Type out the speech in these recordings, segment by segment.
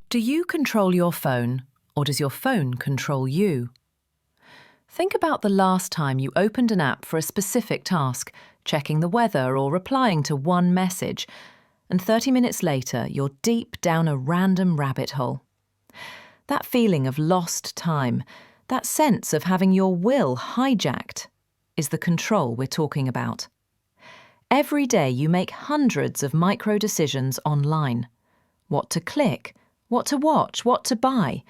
Do you control your phone, or does your phone control you? Think about the last time you opened an app for a specific task, checking the weather or replying to one message, and 30 minutes later you're deep down a random rabbit hole. That feeling of lost time, that sense of having your will hijacked, is the control we're talking about. Every day you make hundreds of micro decisions online. What to click, what to watch, what to buy.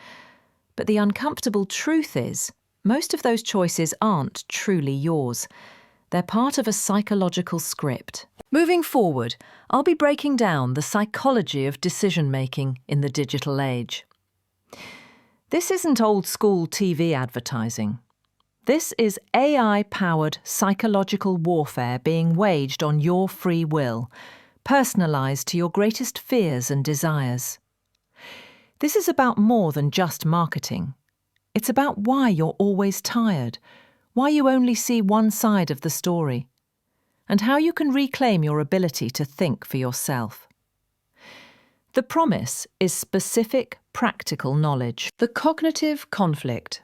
But the uncomfortable truth is, most of those choices aren't truly yours. They're part of a psychological script. Moving forward, I'll be breaking down the psychology of decision-making in the digital age. This isn't old-school TV advertising. This is AI-powered psychological warfare being waged on your free will, personalised to your greatest fears and desires. This is about more than just marketing. It's about why you're always tired, why you only see one side of the story, and how you can reclaim your ability to think for yourself. The promise is specific, practical knowledge. The cognitive conflict.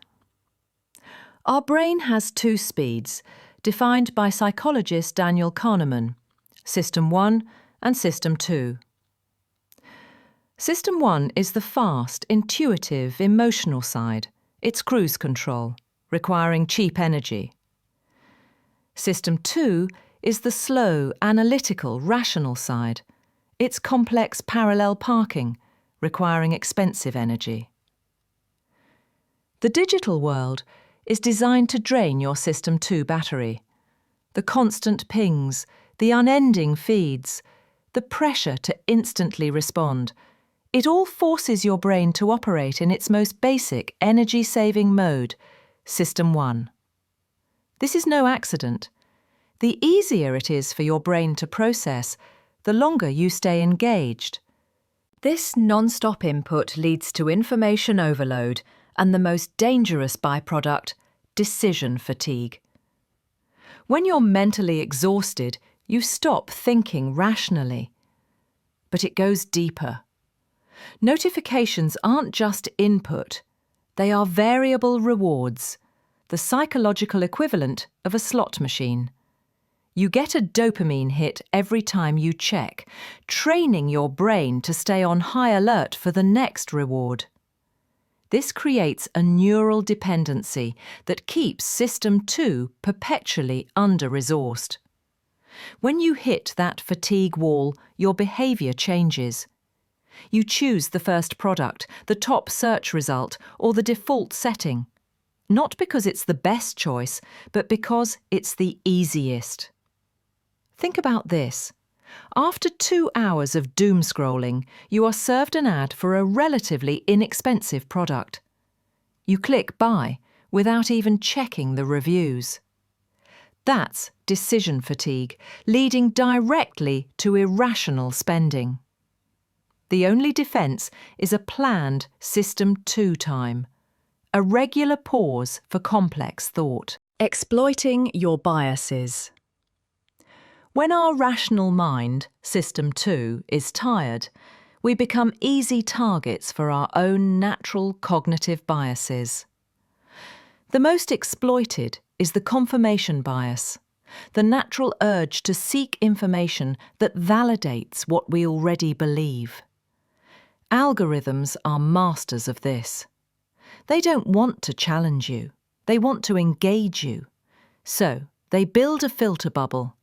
Our brain has two speeds, defined by psychologist Daniel Kahneman, System 1 and System 2. System 1 is the fast, intuitive, emotional side. It's cruise control, requiring cheap energy. System 2 is the slow, analytical, rational side. It's complex parallel parking, requiring expensive energy. The digital world is designed to drain your System 2 battery. The constant pings, the unending feeds, the pressure to instantly respond, it all forces your brain to operate in its most basic energy-saving mode, System 1. This is no accident. The easier it is for your brain to process, the longer you stay engaged. This non-stop input leads to information overload and the most dangerous byproduct, decision fatigue. When you're mentally exhausted, you stop thinking rationally. But it goes deeper. Notifications aren't just input, they are variable rewards, the psychological equivalent of a slot machine. You get a dopamine hit every time you check, training your brain to stay on high alert for the next reward. This creates a neural dependency that keeps System 2 perpetually under-resourced. When you hit that fatigue wall, your behaviour changes. You choose the first product, the top search result, or the default setting. Not because it's the best choice, but because it's the easiest. Think about this. After 2 hours of doom scrolling, you are served an ad for a relatively inexpensive product. You click buy without even checking the reviews. That's decision fatigue, leading directly to irrational spending. The only defence is a planned System 2 time, a regular pause for complex thought. Exploiting your biases. When our rational mind, System 2, is tired, we become easy targets for our own natural cognitive biases. The most exploited is the confirmation bias, the natural urge to seek information that validates what we already believe. Algorithms are masters of this. They don't want to challenge you. They want to engage you. So, they build a filter bubble.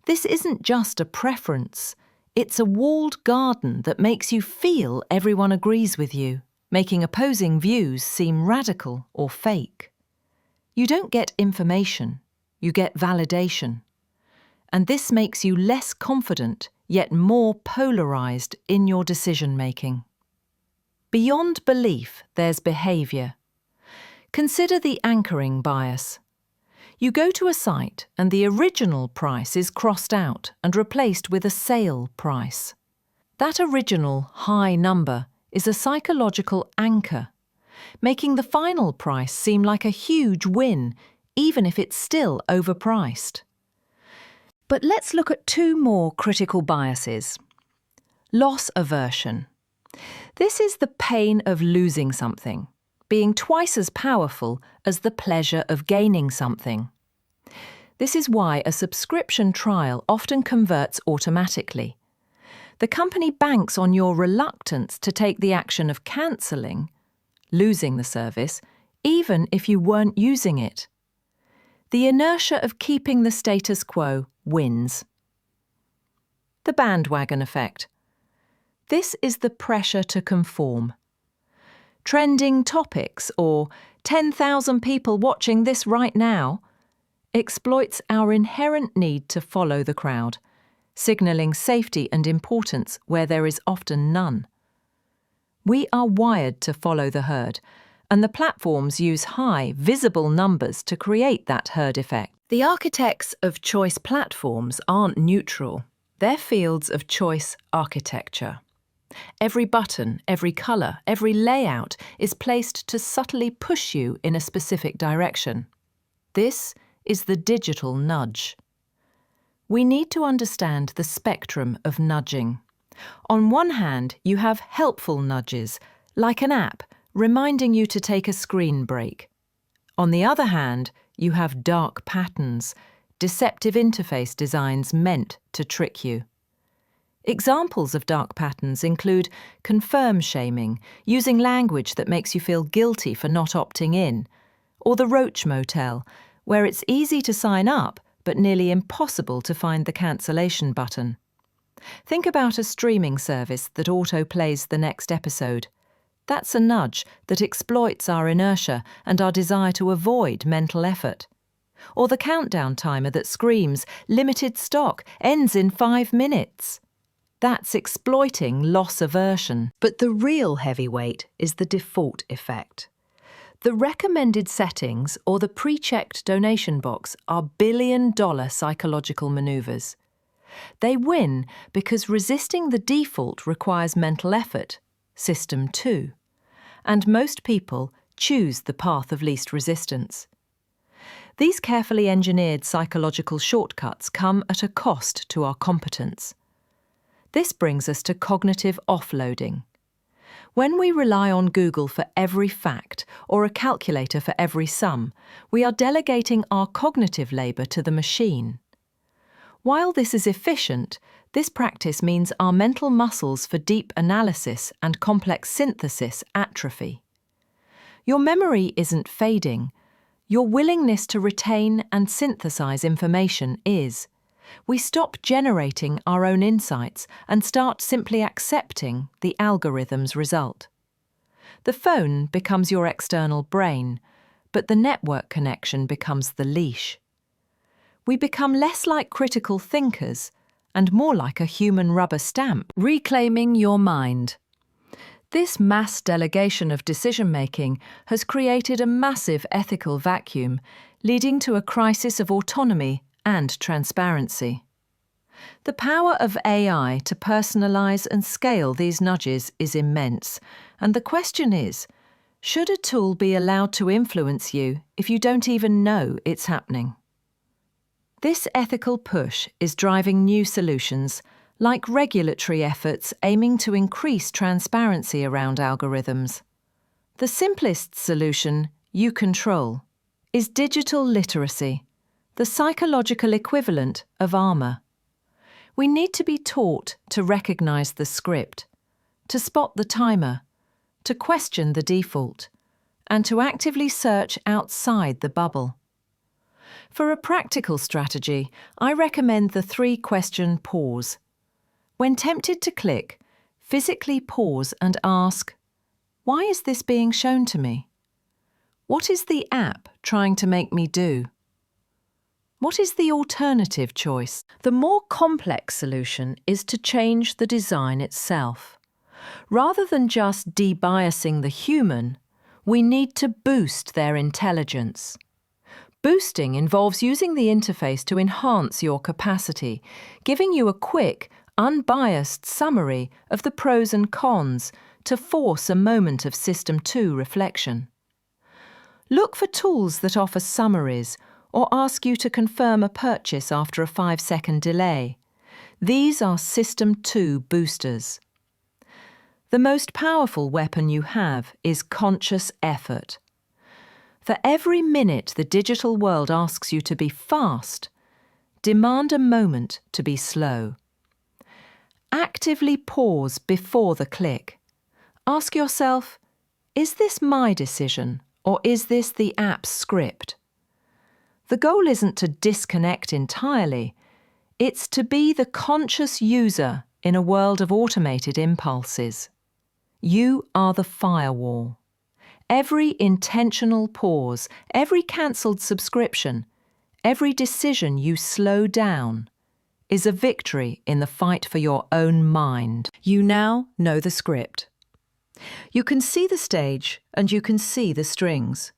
This isn't just a preference. It's a walled garden that makes you feel everyone agrees with you, making opposing views seem radical or fake. You don't get information, you get validation. And this makes you less confident, yet more polarised in your decision-making. Beyond belief, there's behaviour. Consider the anchoring bias. You go to a site and the original price is crossed out and replaced with a sale price. That original high number is a psychological anchor, making the final price seem like a huge win, even if it's still overpriced. But let's look at two more critical biases. Loss aversion. This is the pain of losing something, being twice as powerful as the pleasure of gaining something. This is why a subscription trial often converts automatically. The company banks on your reluctance to take the action of cancelling, losing the service, even if you weren't using it. The inertia of keeping the status quo wins. The bandwagon effect. This is the pressure to conform. Trending topics or 10,000 people watching this right now exploits our inherent need to follow the crowd, signalling safety and importance where there is often none. We are wired to follow the herd, and the platforms use high, visible numbers to create that herd effect. The architects of choice platforms aren't neutral. They're fields of choice architecture. Every button, every colour, every layout is placed to subtly push you in a specific direction. This is the digital nudge. We need to understand the spectrum of nudging. On one hand, you have helpful nudges, like an app reminding you to take a screen break. On the other hand, you have dark patterns, deceptive interface designs meant to trick you. Examples of dark patterns include confirm shaming, using language that makes you feel guilty for not opting in, or the Roach Motel, where it's easy to sign up but nearly impossible to find the cancellation button. Think about a streaming service that auto-plays the next episode. That's a nudge that exploits our inertia and our desire to avoid mental effort. Or the countdown timer that screams, "Limited stock, ends in 5 minutes." That's exploiting loss aversion. But the real heavyweight is the default effect. The recommended settings or the pre-checked donation box are billion-dollar psychological maneuvers. They win because resisting the default requires mental effort, System 2, and most people choose the path of least resistance. These carefully engineered psychological shortcuts come at a cost to our competence. This brings us to cognitive offloading. When we rely on Google for every fact or a calculator for every sum, we are delegating our cognitive labour to the machine. While this is efficient, this practice means our mental muscles for deep analysis and complex synthesis atrophy. Your memory isn't fading. Your willingness to retain and synthesize information is. We stop generating our own insights and start simply accepting the algorithm's result. The phone becomes your external brain, but the network connection becomes the leash. We become less like critical thinkers and more like a human rubber stamp. Reclaiming your mind. This mass delegation of decision-making has created a massive ethical vacuum, leading to a crisis of autonomy and transparency. The power of AI to personalize and scale these nudges is immense, and the question is, should a tool be allowed to influence you if you don't even know it's happening? This ethical push is driving new solutions, like regulatory efforts aiming to increase transparency around algorithms. The simplest solution, you control, is digital literacy, the psychological equivalent of armour. We need to be taught to recognise the script, to spot the timer, to question the default, and to actively search outside the bubble. For a practical strategy, I recommend the 3-question pause. When tempted to click, physically pause and ask, why is this being shown to me? What is the app trying to make me do? What is the alternative choice? The more complex solution is to change the design itself. Rather than just debiasing the human, we need to boost their intelligence. Boosting involves using the interface to enhance your capacity, giving you a quick, unbiased summary of the pros and cons to force a moment of System 2 reflection. Look for tools that offer summaries or ask you to confirm a purchase after a 5-second delay. These are System 2 boosters. The most powerful weapon you have is conscious effort. For every minute the digital world asks you to be fast, demand a moment to be slow. Actively pause before the click. Ask yourself, is this my decision or is this the app's script? The goal isn't to disconnect entirely, it's to be the conscious user in a world of automated impulses. You are the firewall. Every intentional pause, every cancelled subscription, every decision you slow down is a victory in the fight for your own mind. You now know the script. You can see the stage and you can see the strings.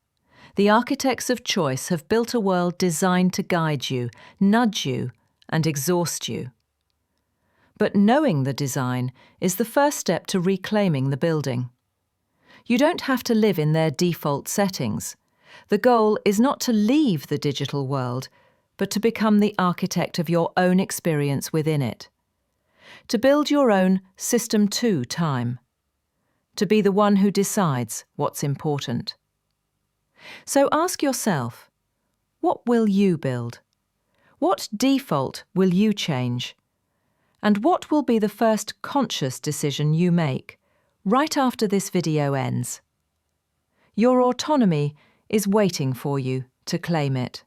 The architects of choice have built a world designed to guide you, nudge you, and exhaust you. But knowing the design is the first step to reclaiming the building. You don't have to live in their default settings. The goal is not to leave the digital world, but to become the architect of your own experience within it. To build your own System 2 time. To be the one who decides what's important. So ask yourself, what will you build? What default will you change? And what will be the first conscious decision you make right after this video ends? Your autonomy is waiting for you to claim it.